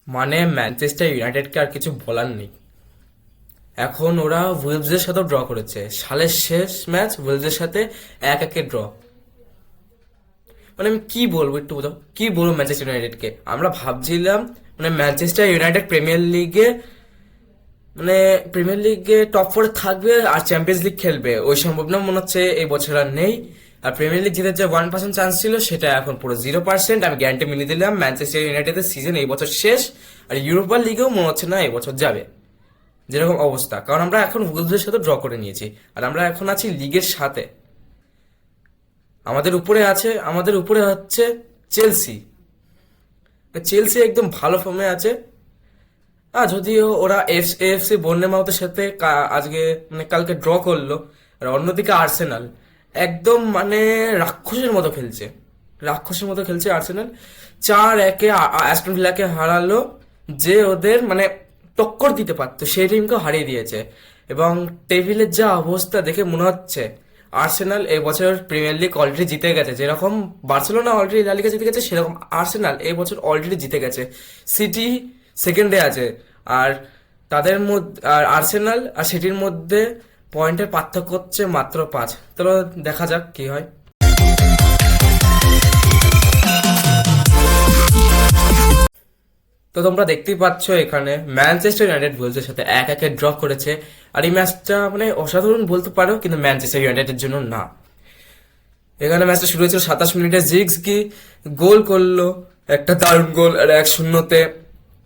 মানে ম্যানচেস্টার ইউনাইটেডকে আর কিছু বলার নেই। এখন ওরা উইলসের সাথেও ড্র করেছে, সালের শেষ ম্যাচ উইলসের সাথে 1-1 ড্র। মানে আমি কি বলবো, একটু বোঝাও কি বলবো ম্যানচেস্টার ইউনাইটেডকে। আমরা ভাবছিলাম মানে ম্যানচেস্টার ইউনাইটেড প্রিমিয়ার লিগে টপ ফোরে থাকবে আর চ্যাম্পিয়ন্স লিগ খেলবে, ওই সম্ভাবনা মনে হচ্ছে এই বছর আর নেই। আর প্রিমিয়ার লিগ জেতার যে 1% চান্স ছিল সেটা এখন পুরো 0%। আমি গ্যারান্টি মিলিয়ে দিলাম ম্যানচেস্টার ইউনাইটেডের সিজন এই বছর শেষ। আর ইউরোপা লিগেও মনে হচ্ছে না এই বছর যাবে, যেরকম অবস্থা। কারণ আমরা এখন উইলসের সাথে ড্র করে নিয়েছি আর আমরা এখন আছি লিগের সাথে। আমাদের উপরে হচ্ছে চেলসি। চেলসি একদম ভালো ফর্মে আছে। যদিও ওরা এএফসি বোর্নেমাউথের সাথে আজকে মানে কালকে ড্র করলো। আর অন্যদিকে আর্সেনাল একদম মানে রাক্ষসের মতো খেলছে আর্সেনাল। 4-1 অ্যাস্টন ভিলাকে হারালো, যে ওদের মানে টক্কর দিতে পারতো সেই টিমকে হারিয়ে দিয়েছে। এবং টেবিলের যা অবস্থা দেখে মনে হচ্ছে আর্সেনাল এই বছর প্রিমিয়ার লিগ অলরেডি জিতে গেছে। যেরকম বার্সেলোনা অলরেডি লা লিগা জিতে গেছে, সেরকম আর্সেনাল এই বছর অলরেডি জিতে গেছে। সিটি সেকেন্ডে আছে। আর তাদের মধ্যে আর আর্সেনাল আর সিটির মধ্যে পয়েন্টের পার্থক্য হচ্ছে মাত্র 5। তো দেখা যাক কি হয়। তো তোমরা দেখতেই পাচ্ছ এখানে ম্যানচেস্টার ইউনাইটেড উইলসের সাথে 1-1 ড্র করেছে। আর এই ম্যাচটা মানে অসাধারণ বলতে পারো, কিন্তু ম্যানচেস্টার ইউনাইটেডের জন্য না। এখানে ম্যাচটা শুরু হয়েছিল 27 মিনিটে, জিগসকি গোল করলো, একটা দারুণ গোল। আর 1-0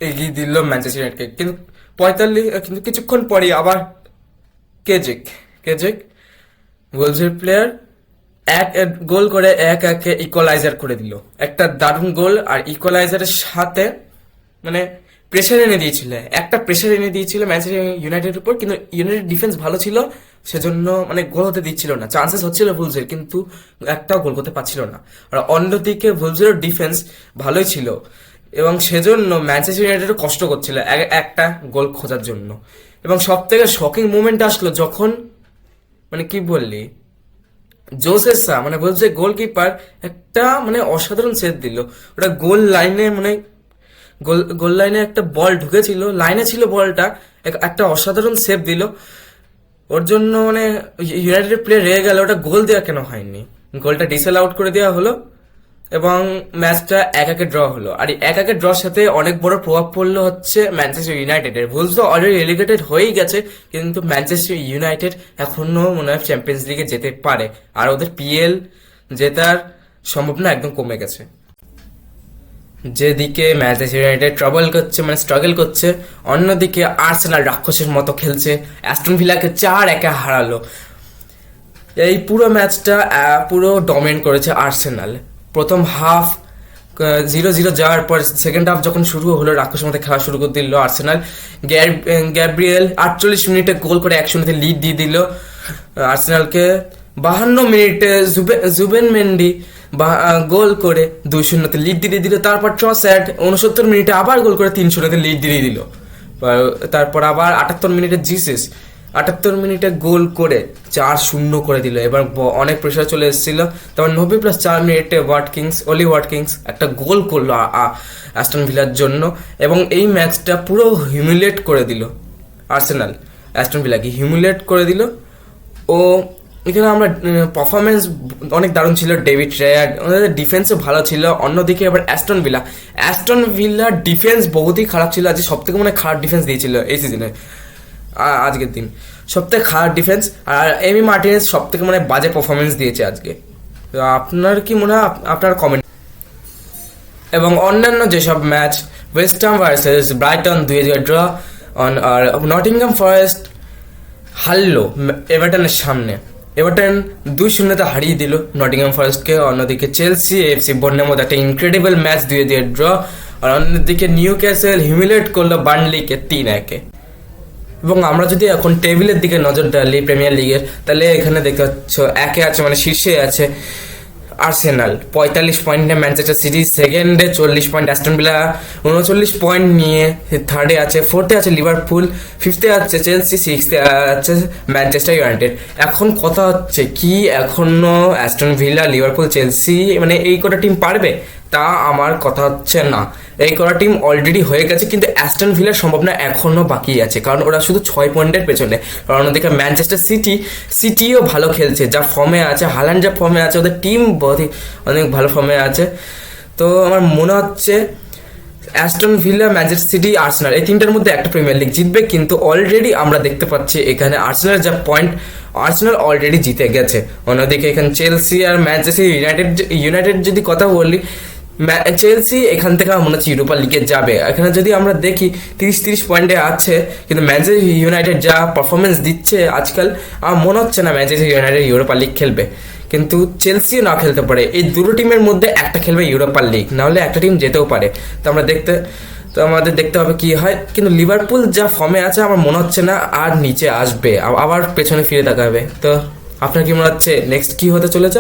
এগিয়ে দিল ম্যানচেস্টার ইউনাইটেডকে। কিন্তু কিছুক্ষণ পরে আবার কেজেক কেজেক ওয়েলসের প্লেয়ার এক গোল করে 1-1 ইকুয়ালাইজার করে দিল। একটা দারুণ গোল। আর ইকুয়ালাইজারের সাথে মানে প্রেশার এনে দিয়েছিল ম্যানচেস্টার ইউনাইটেডের উপর। কিন্তু ইউনাইটেড ডিফেন্স ভালো ছিল, সেজন্য মানে গোল হতে দিচ্ছিল না। চান্সেস হচ্ছিল ভুলসের, কিন্তু একটাও গোল করতে পারছিল না। আর অন্যদিকে ভুলসেরও ডিফেন্স ভালোই ছিল, এবং সেজন্য ম্যানচেস্টার ইউনাইটেড কষ্ট করছিল একটা গোল খোঁজার জন্য। এবং সব থেকে শকিং মুভমেন্ট আসলো যখন মানে কি বললি জোসেসা মানে বলছে গোলকিপার একটা মানে অসাধারণ সেভ দিল। ওটা গোল লাইনে মানে গোল লাইনে একটা বল ঢুকেছিল, লাইনে ছিল বলটা, একটা অসাধারণ সেভ দিল। ওর জন্য মানে ইউনাইটেড প্লেয়ার রেগে গেল, ওটা গোল দেওয়া কেন হয়নি। গোলটা ডিসেল আউট করে দেওয়া হলো এবং ম্যাচটা 1-1 ড্র হলো। আর এই 1-1 ড্রর সাথে অনেক বড় প্রভাব পড়লো হচ্ছে ম্যানচেস্টার ইউনাইটেডের। ভুলস তো অলরেডি রেলিগেটেড হয়েই গেছে, কিন্তু ম্যানচেস্টার ইউনাইটেড এখনো মনে হয় চ্যাম্পিয়ন্স লিগে যেতে পারে। আর ওদের পিএল জেতার সম্ভাবনা একদম কমে গেছে। যেদিকে ম্যানচেস্টার ইউনাইটেড মানে স্ট্রাগল করছে, অন্যদিকে আর্সেনাল রাক্ষসের মতো খেলছে, অ্যাস্টন ভিলাকে 4-1 হারালো। এই পুরো ম্যাচটা পুরো ডমিনেট করেছে আর্সেনাল। প্রথম হাফ 0-0 যাওয়ার পর সেকেন্ড হাফ যখন শুরু হলো, রাক্ষসের মধ্যে খেলা শুরু করে দিল আর্সেনাল। গ্যাব্রিয়েল 48 মিনিটে গোল করে 1-0 লিড দিয়ে দিল আর্সেনালকে। 52 মিনিটে জুবেন মেন্ডি গোল করে 2-0 লিড দিয়ে দিল। তারপর ট্রস্যাট 69 মিনিটে আবার গোল করে 3-0 লিড দিয়ে দিল। তারপর আবার 78 মিনিটে জিসেস 78 মিনিটে গোল করে 4-0 করে দিল। এবার অনেক প্রেশার চলে এসেছিল। তারপর 90+4 মিনিটে অলি ওয়াটকিংস একটা গোল করলো অ্যাস্টন ভিলার জন্য, এবং এই ম্যাচটা পুরো হিউমিলেট করে দিল আর্সেনাল। অ্যাস্টন ভিলাকে হিউমিলেট করে দিল। ও এখানে আমরা পারফরমেন্স অনেক দারুণ ছিল। ডেভিড রেয়ার ওদের ডিফেন্সও ভালো ছিল। অন্যদিকে এবার অ্যাস্টন ভিলার ডিফেন্স বহুতই খারাপ ছিল। আজকে সব থেকে মানে খারাপ ডিফেন্স দিয়েছিল এই সিজনে। আজকের দিন সব থেকে খারাপ ডিফেন্স। আর এমি মার্টিনেজ সব থেকে মানে বাজে পারফরমেন্স দিয়েছে আজকে। তো আপনার কি মনে হয়, আপনার কমেন্ট। এবং অন্যান্য যেসব match, West Ham versus Brighton 2-2 draw, আর নটিংহাম ফরেস্ট হারলো এভারটনের সামনে। এভারটন 2-0 হারিয়ে দিল নটিংহাম ফরেস্টকে। অন্যদিকে চেলসি এফসি বোর্নেমাউথ একটা ইনক্রেডিবল ম্যাচ 2-2 ড্র। আর অন্যদিকে নিউক্যাসল হিউমিলেট করলো বার্নলিকে 3-1। এবং আমরা যদি এখন টেবিলের দিকে নজর ডালি প্রিমিয়ার লিগের, তাহলে এখানে দেখতে পাচ্ছ 1-এ আছে মানে শীর্ষে আছে আর্সেনাল 45 পয়েন্টে, ম্যানচেস্টার সিটি সেকেন্ডে 40 পয়েন্ট, অ্যাস্টন ভিলা 39 পয়েন্ট নিয়ে থার্ডে আছে, ফোর্থে আছে লিভারপুল, ফিফথে আছে চেলসি, সিক্সথে আছে ম্যানচেস্টার ইউনাইটেড। এখন কথা হচ্ছে কি এখনো অ্যাস্টন ভিলা, লিভারপুল, চেলসি মানে এই কটা টিম পারবে? তা আমার কথা হচ্ছে না। এই কটা টিম অলরেডি হয়ে গেছে, কিন্তু অ্যাস্টন ভিলার সম্ভাবনা এখনও বাকি আছে, কারণ ওরা শুধু 6 পয়েন্টের পেছনে। কারণ অন্যদিকে ম্যানচেস্টার সিটিও ভালো খেলছে, যা ফর্মে আছে, হালান্ড যা ফর্মে আছে, ওদের টিম অনেক ভালো ফর্মে আছে। তো আমার মনে হচ্ছে Aston villa, Manchester city, Arsenal এই তিনটার মধ্যে একটা প্রিমিয়ার লিগ জিতবে। কিন্তু অলরেডি আমরা দেখতে পাচ্ছি এখানে আর্সেনালের যা পয়েন্ট, আর্সেনাল অলরেডি জিতে গেছে। অন্যদিকে এখানে চেলসি আর ম্যানচেস্টার ইউনাইটেড যদি কথা বলি, চেলসি এখান থেকে আমার মনে হচ্ছে ইউরোপা লিগে যাবে। এখানে যদি আমরা দেখি 30 পয়েন্টে আছে, কিন্তু ম্যানচেস্টার ইউনাইটেড যা পারফরমেন্স দিচ্ছে আজকাল, আমার মনে হচ্ছে না ম্যানচেস্টার ইউনাইটেড ইউরোপা লিগ খেলবে। কিন্তু চেলসিও না খেলতে পারে। এই দুটো টিমের মধ্যে একটা খেলবে ইউরোপা লিগ, নাহলে একটা টিম যেতেও পারে। তো আমাদের দেখতে হবে কি হয়। কিন্তু লিভারপুল যা ফর্মে আছে, আমার মনে হচ্ছে না আর নিচে আসবে, আবার পেছনে ফিরে তাকাবে। তো আপনার কি মনে হচ্ছে নেক্সট কি হতে চলেছে?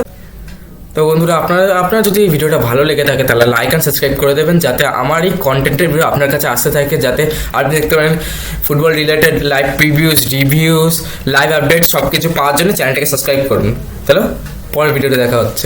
তো বন্ধুরা, আপনার যদি এই ভিডিওটা ভালো লেগে থাকে তাহলে লাইক অ্যান্ড সাবস্ক্রাইব করে দেবেন, যাতে আমার এই কন্টেন্টের ভিডিও আপনার কাছে আসতে থাকে, যাতে আপনি দেখতে পারেন football related live reviews, live update সব কিছু পাওয়ার জন্য চ্যানেলটাকে সাবস্ক্রাইব করুন। তাহলে পরের ভিডিওতে দেখা হচ্ছে।